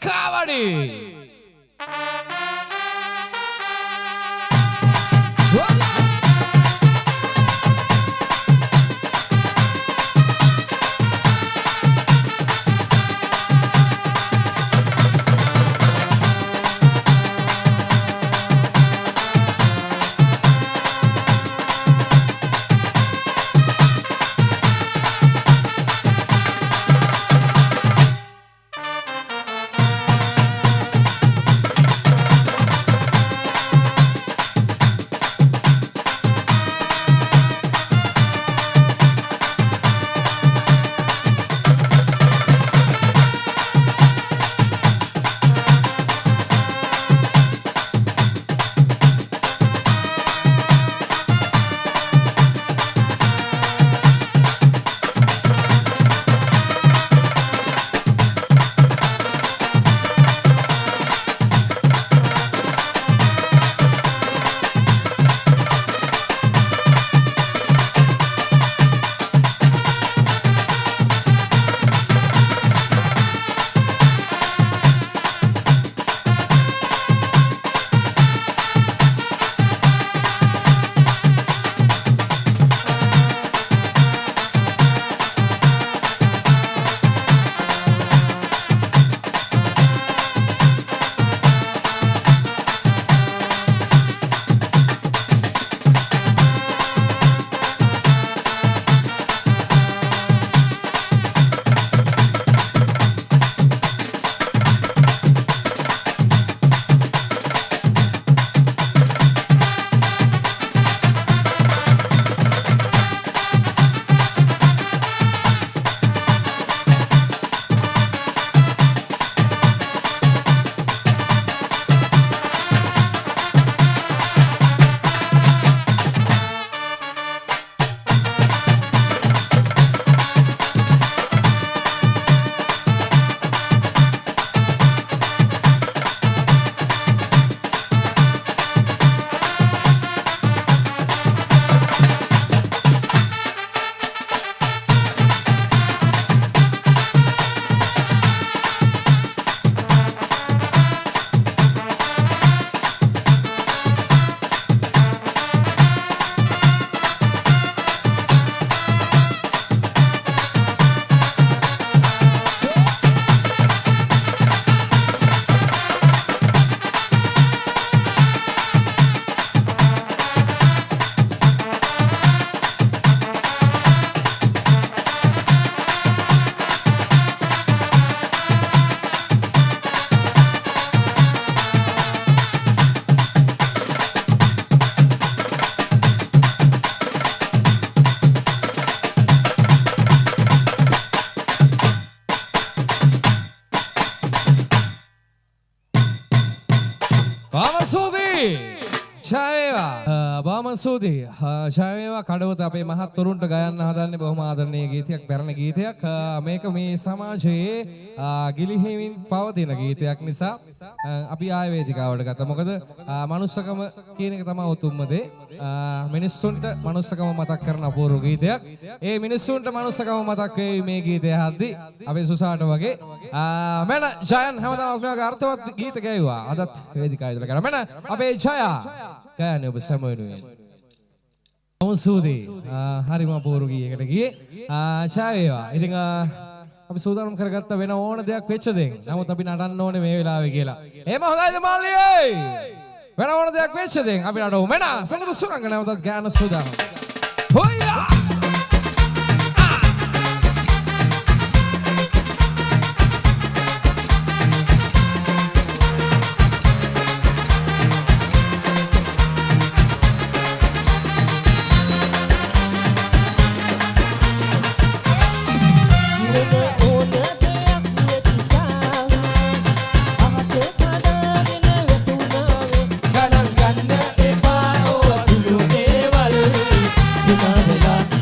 Kabaddi. බාමසූදී ජයවේවා කඩවත අපේ මහත්වරුන්ට ගයන්න හදන්නේ බොහොම ආදරණීය ගීතයක් පැරණි ගීතයක් මේක මේ සමාජයේ ගිලිහෙමින් පවතින ගීතයක් නිසා අපි ආය වේදිකාවට ගත්තා මොකද මනුස්සකම කියන එක තමයි උතුම්ම දේ මිනිස්සුන්ට මනුස්සකම මතක් කරන අපූර්ව ගීතයක් ඒ මිනිස්සුන්ට මනුස්සකම මතක් වෙයි මේ ගීතය අහද්දී අපේ සුසාට වගේ මම ජයන් හැමදාම ඔයාගේ අර්ථවත් ගීත ගැයුවා අදත් වේදිකාවේ ඉඳලා කරා මම අපේ ජයා ගයන්නේ ඔබ සමවෙනුවෙන් බාමසූදී හරිම අපූර්ව ගීයකට ගියේ ජයවේවා ඉතින් අපි සූදානම් කරගත්ත වෙන ඕන දෙයක් වෙච්ච දෙයක්. නමුත් අපි නටන්න ඕනේ මේ වෙලාවේ කියලා. එහෙම හොඳයිද මල්ලියේ? වෙන ඕන දෙයක් වෙච්ච දෙයක් අපි නටමු. මෙන්න සංගීත සුරංගනාවටත් ගාන සූදානම්. හොයියා! Sina bela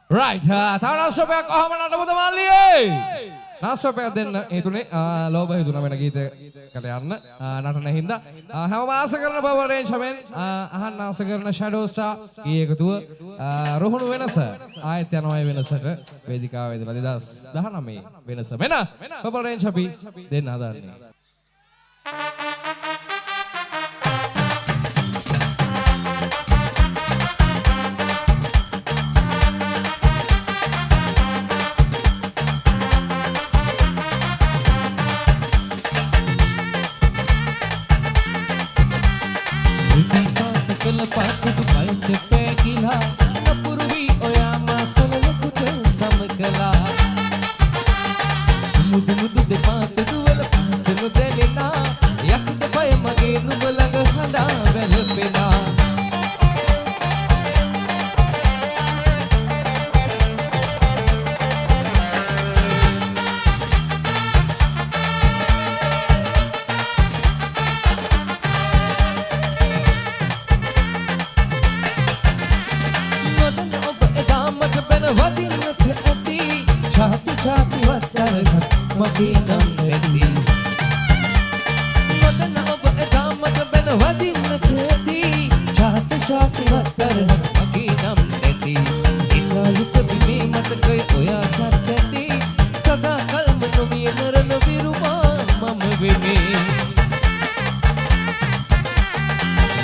Right. තව නාස්ටොපයක් කොහම නටමුද මල්ලියේ? නාස්ටොපයක් දෙන්න ඒ තුනේ ලෝභ හිතුණා වෙන ගීතයකට යන්න නටන හින්දා හැමෝම ආස කරන බව රේන්ජ් හැමෙන් අහන්න ආස කරන ෂැඩෝ ස්ටාර් ඊ එකතුව රුහුණු වෙනස ආයෙත් යනවා වෙනසට වේදිකාවේ ඉඳලා 2019 වෙනස මෙන්න බබල් රේන්ජ් අපි දෙන්න හදන්නේ. පාකුඩු පයින්ට පෑගිලා නපුරුවී ඔයා මාසලකුට සමකලා සමුදු මුදු දෙපාතට වල පාසල දැනෙනා යක්ද පය මගේ නුඹ ළඟ හඬා වැළපෙනා වදින්නට ඇති ඡාති ඡාති වත්තරගත් මගේ නම් ඇති වදන ඔබ එදාමට බැන වදින්නට ඇති ඡාති ඡාති වත්තරගත් මගේ නම් ඇති ඉකාලුක බිමේ මතකය ඔයාටත් ඇති සදා කල්ම නොමිය මරණ විරුමා මම වෙමි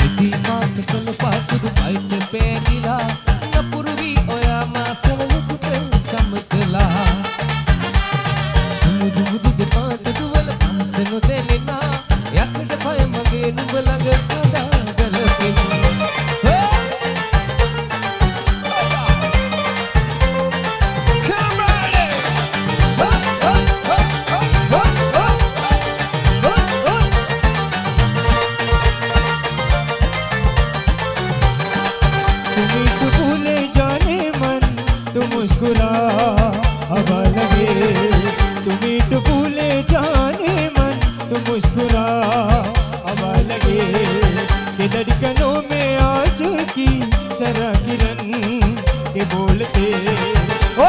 ඉති මාත කළ පාකුඩු පයිට පෑගිලා නපුරුවී ඔයා මාසලකුට සමකලා සමුදු මුදු දෙපාතට වල පාසල දැනෙනා යකඩ පය මගේ නුඹ ළඟ හඬා වැළපෙනා हवा लगे तुम्हें तो भूले जाने मन तुम मुस्कुरा हवा लगे कि धड़कनों में आशिकी शरा किरण के बोलते ओ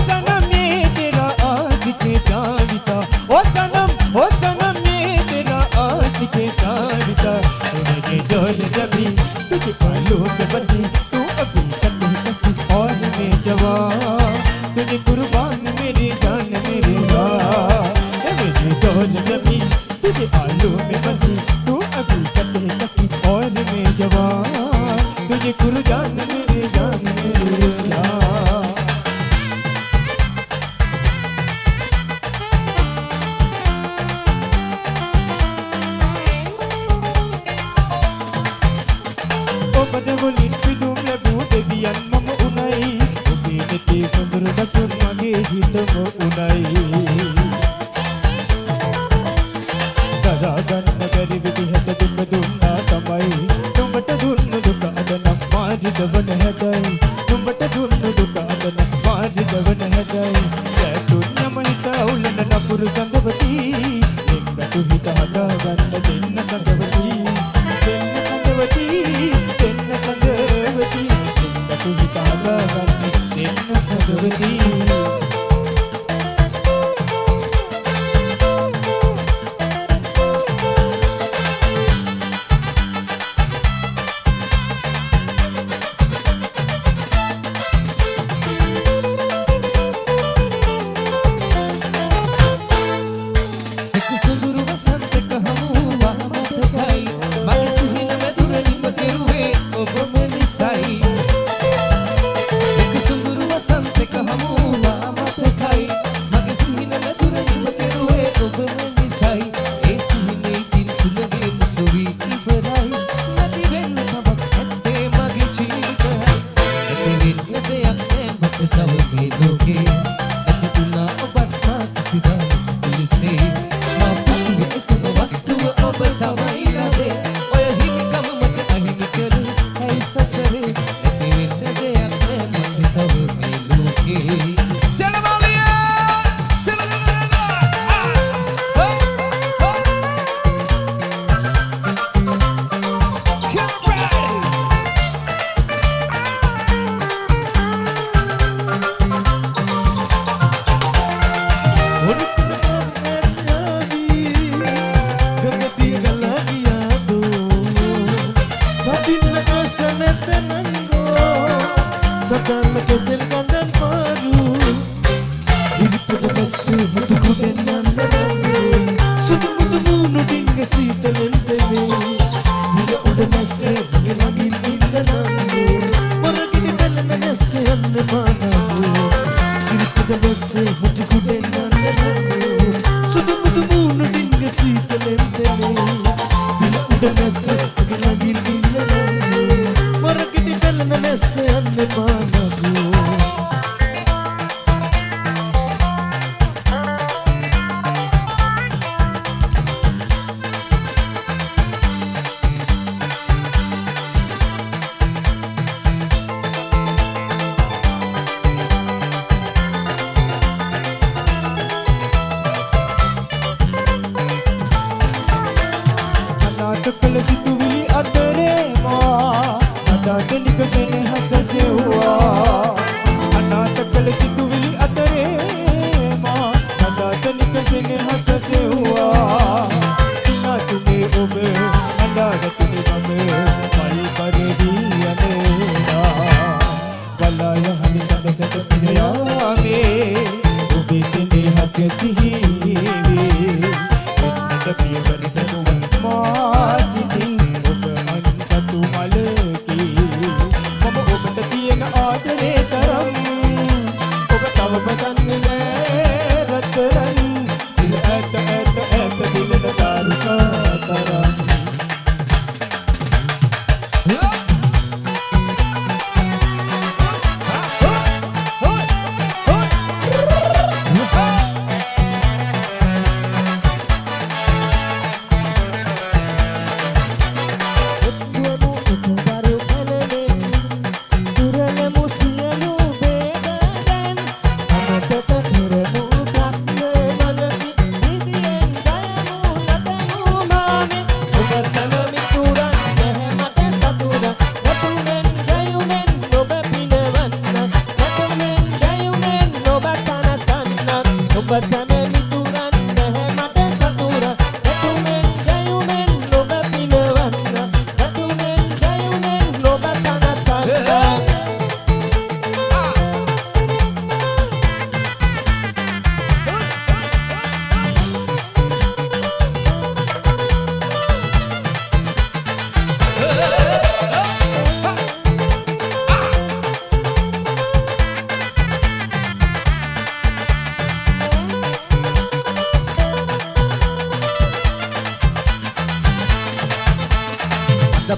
सनम ये तेरा आशिक जाविता ओ सनम ये तेरा आशिक जाविता मुझे जोर जबी तुझे पालू के बसी तू अभी तक कसी और मैं जवान तुझे कुर्बान मेरी जान मेरी मेरी डोल जमी तुझे आलू में बसी तू अभी कटे कसी और मैं जवान तुझे कुर्बान मेरी जान मेरी जान ओ बदबुली पिदुम लबू देवियन मम उनाई ते सुंदर बसुन मगे हितम उनाई दरा गन्न करि विदिहत दुम दुन्ना तमයි නුඹට දුන්න දුක අද නම් මාරි දවන හැදයි නුඹට දුන්න දුක අද නම් මාරි දවන හැදයි ඇතුන්නම හිත උලන නපුරු සංගවති එක්කතු හිත හදා ගන්න දෙන්න සංගවති දෙන්න සංගවති එක්කතු හිත හදා ගන්න දෙන්න සංගවති සතන්න කෙසෙල් ගඳන් පාරු ඉරිපොඩ බැස්සේ මුතු කුඩෙන් නන්නනන්නේ සුදු මුදු මූණු ඩිංග සීතලෙන් දෙවේ නිල උඩ මැස්සේ මගින් ඉන්නනන්නේ මොරගිනි බැලන නැස්සේ යන්න මානවෝ ඉරිපොඩ බැස්සේ මුතු කුඩෙන් නන්නනන්නේ සුදු මුදු මූණු ඩිංග සීතලෙන් දෙවේ නිල උඩ මැස්සේ මගින් ඉන්නනන්නේ මොරගිනි බැලන නැස්සේ යන්න මානවෝ කල සිතුවිලි අතරේ මා සදාට නිකසෙන හසසෙව්වා අනාථ කල සිතුවිලි අතරේ මා සදාට නිකසෙන හසසෙව්වා සිනාසුනේ ඔබ අඳාගතුනි මම පල් පරිදී යනවා වලාය හනි සඳසට පිනයාමේ ඔබේ සිනේ හස සිහිවේ එන්නට පියවර දනුවන් මාසිතින් ඔබ අන්සතු මලකි මම ඔබට තියෙන ආදරේ තරම් ඔබ තවම දන්නේ නෑ රත්තරන් දිල ඇත දිලන දාරුකා තරම්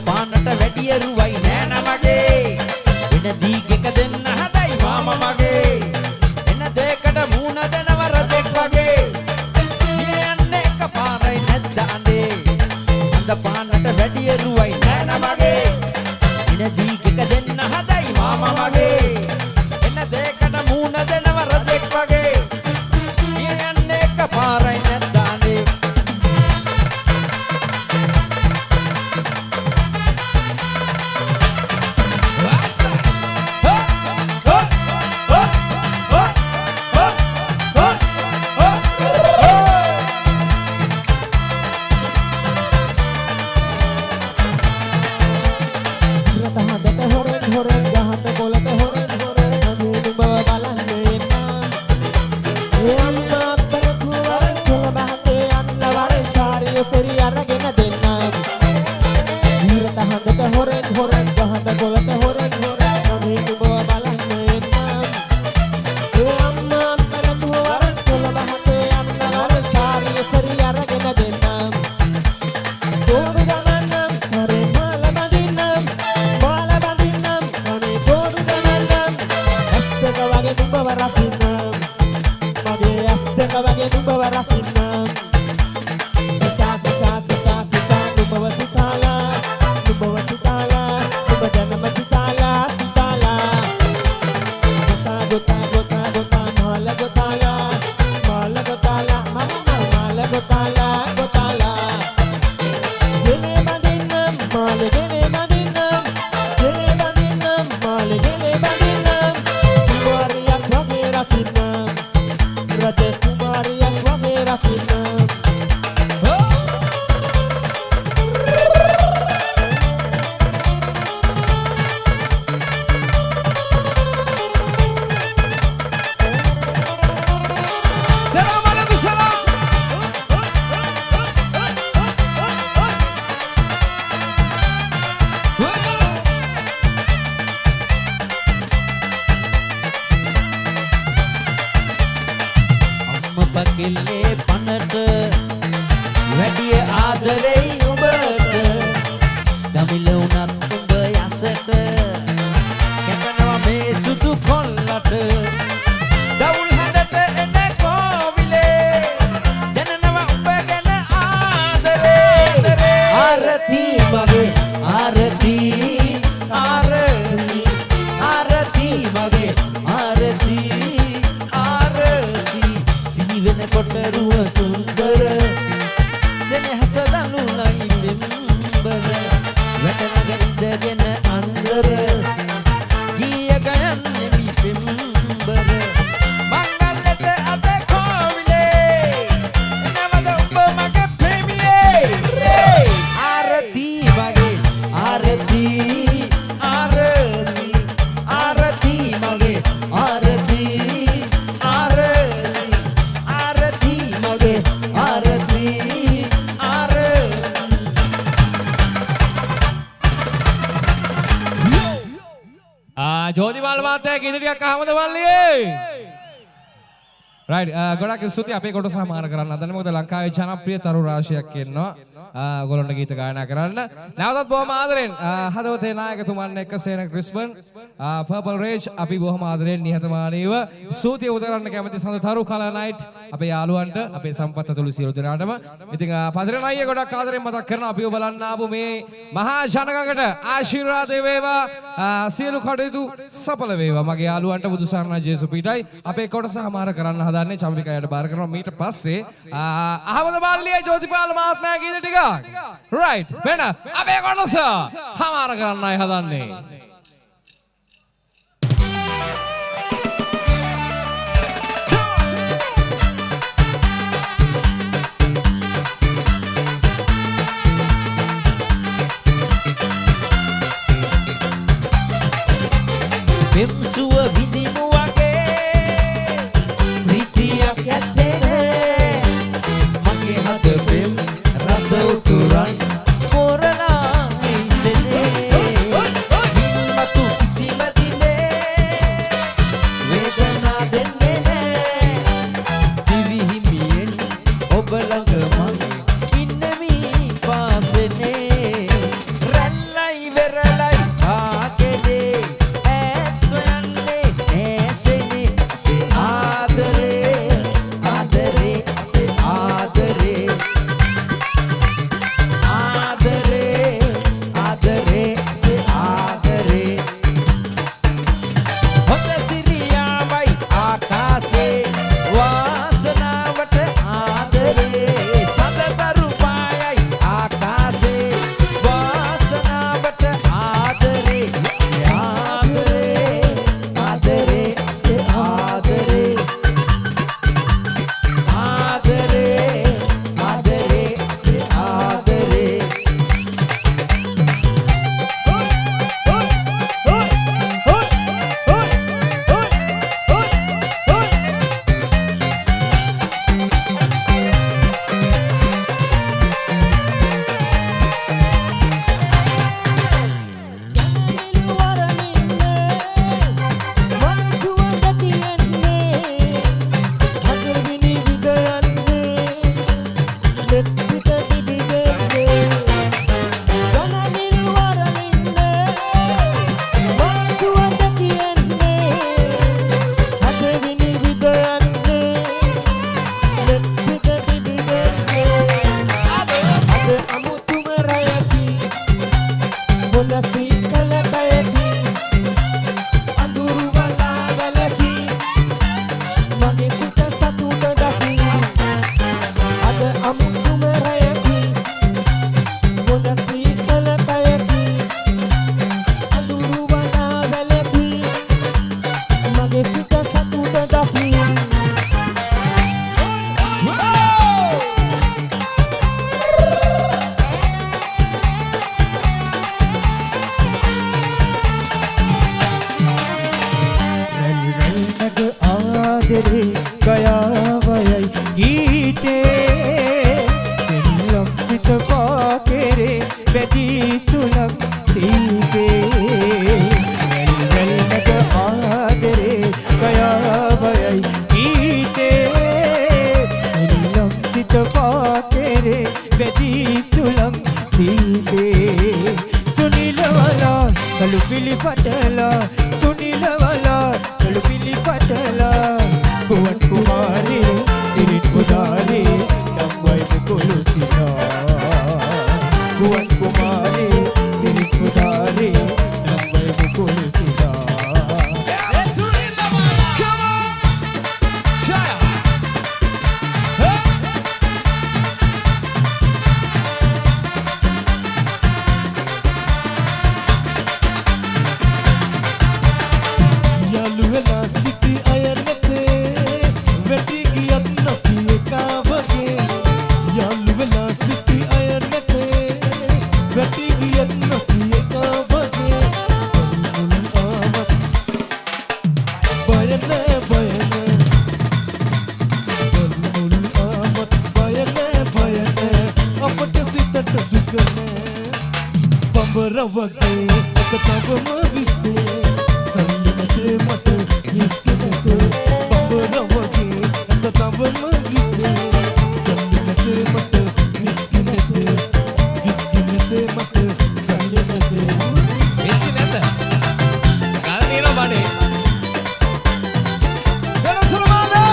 පානට වැඩිය රුවයි නෑන මගේ වෙන දීගෙක දෙන්න හදයි මාමා මගේ එන දෙකට මූණ දෙනවර දෙක් වගේ යන්නේ එකපාරයි නැද්ද අඬේ අඳ පානට වැඩිය රුවයි නෑන මගේ වෙන දීගෙක දෙන්න හදයි මාමා මගේ එන දෙකට මූණ දෙනවර දෙක් වගේ යන්නේ එකපාරයි නැද්ද අඬේ Raja Kumari yang wame rafi කෙල්ලේ පනට වැඩිය ආදරෙයි උඹට දමිල උනත් උඹ යසට කැපෙනවා මේ සුදු කොල්ලට දවුල් හඬට එන කෝවිලේ දැනෙනවා උඹ ගැන ආදරේ ආරති මගේ ආරති ආරති ආරති මගේ ආරති ආරති සිහිවෙන කොටරුව සුන්දර සෙනෙහස දනුලයි බිම්බර වැටනග ඉඳගෙන අන්දර ගිය ගයන්නේ මි බිම්බර මංගලට අත කෝවිලේ එනවද උඹ මගේ ප්‍රේමියේ ආරති මගේ ආරති ආරති ආරති මගේ ආරති ආරති ආරති මගේ ආරති ජෝතිපාල මාත්‍යා ගීත ටිකක් අහමුද මල්ලියේ? රයිට් ගොඩක් ස්තුතියි අපේ කොටස සමාන කරන්න හදන්නේ. මොකද ලංකාවේ ජනප්‍රිය තරු රාශියක් ඉන්නවා. ඔයගොල්ලන්ට ගීත ගායනා කරන්න. නැවතත් බොහොම ආදරෙන් හදවතේ නායකතුමන් එක්ක සේන ක්‍රිස්පන් පර්පල් රේජ් අපි බොහොම ආදරෙන් නිහතමානීව ස්තුතිය උදරන්න කැමති සඳ තරු කලා නයිට් අපේ යාළුවන්ට අපේ සම්පත් අතුළු සියලු දෙනාටම. ඉතින් පදිරණ අයියා ගොඩක් ආදරෙන් මතක් කරනවා අපිව බලන්න ආපු මේ මහා ජනගකට ආශිර්වාද වේවා. සියලු කටයුතු සඵල වේවා. මගේ යාළුවන්ට බුදුසරණ ජේසු පීඨයි අපේ කොටස සමාර කරන්න හදන්නේ චම්පිකායට බාර කරනවා. මීට පස්සේ අහමද මල්ලියේ ජෝතිපාල මහත්මයා ගීත ටික right වෙන අපේ කොටස හමාර කරන්නයි හදන්නේ. පෙම්සුව විදිමු වගේ ප්‍රීතියක් ඇත්තේ නෑ මගේ හද පෙම් රස උතුරන් කොරලා ඉසෙනේ මතු කිසිම දිනේ වේදනා දෙන්නේ නෑ දිවිහිමියෙන් ඔබ ළඟ මං ඉන්නමි පාසනේ රැල්ලයි වෙරළයි ආකෙනේ සුළු පිළිපටලා සුනිල වලා සුළු පිළිපටලා ගුවන් කුමාරී සිරිත් පුදාරී නම්වයි මුකුළු සිනා ගුවන් කුමාරී සිරිත් පුදාරී නම්වයි මුකුළු සිනා යාළුවලා සිටි අය නැතේ වැටි ගියත් නොපි එකා වගේ යාළුවලා සිටි අය නැතේ වැටි ගියත් නොපි එකා වගේ මුල් ආවත් බය නැහැ මුල් ආවත් බය නැහැ අපට සිතට දුක නැහැ බඹර වගේ එක තවම විසේ සල්ලිනතේ මට හිස්කනතේ බඹර වගේ එක තවම විසේ සල්ලිනතේ මට හිස්කනතේ හිස්කනතේ මට සල්ලිනතේ ඉස්කි නැද්ද? ගල් දිනන බඩේ. දරසල මාදා.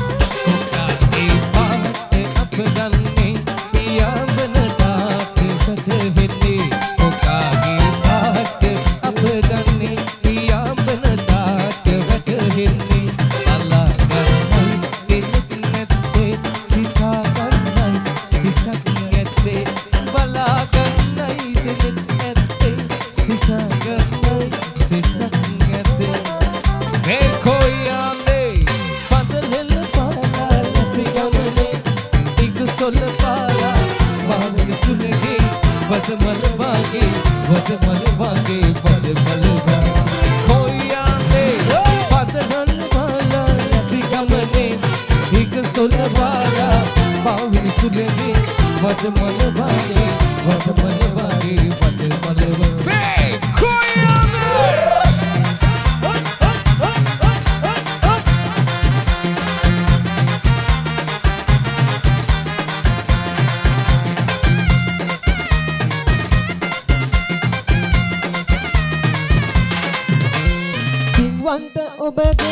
කොකාගේ පාටේ අපදන්නේ පියාඹන දාට සදෙන්නේ කොකාගේ පාටේ අපදන්නේ පියාඹන දාට වැටෙන්නේ අල්ලා ගන්නයි දෙයක් නැත්තේ සිතා ගන්නයි සිතක් නැත්තේ බලා ගන්නයි දෙයක් නැත්තේ සිතා ගන්නයි සිතක් නැත්තේ මේ කොයියන්නේ පදලෙල පාලා ලසිගමනේ ඉක සොල්ල පාලා වාගේ සුලගේ වදමල වාගේ වදමල කොයියන්නේ පදලෙල පාලා ලසිගමනේ ඉක සොල්ල පාලා වාගේ සුලගේ වදමල වාගේ මේ කොයියන්නේ පින්වන්ත ඔබගේ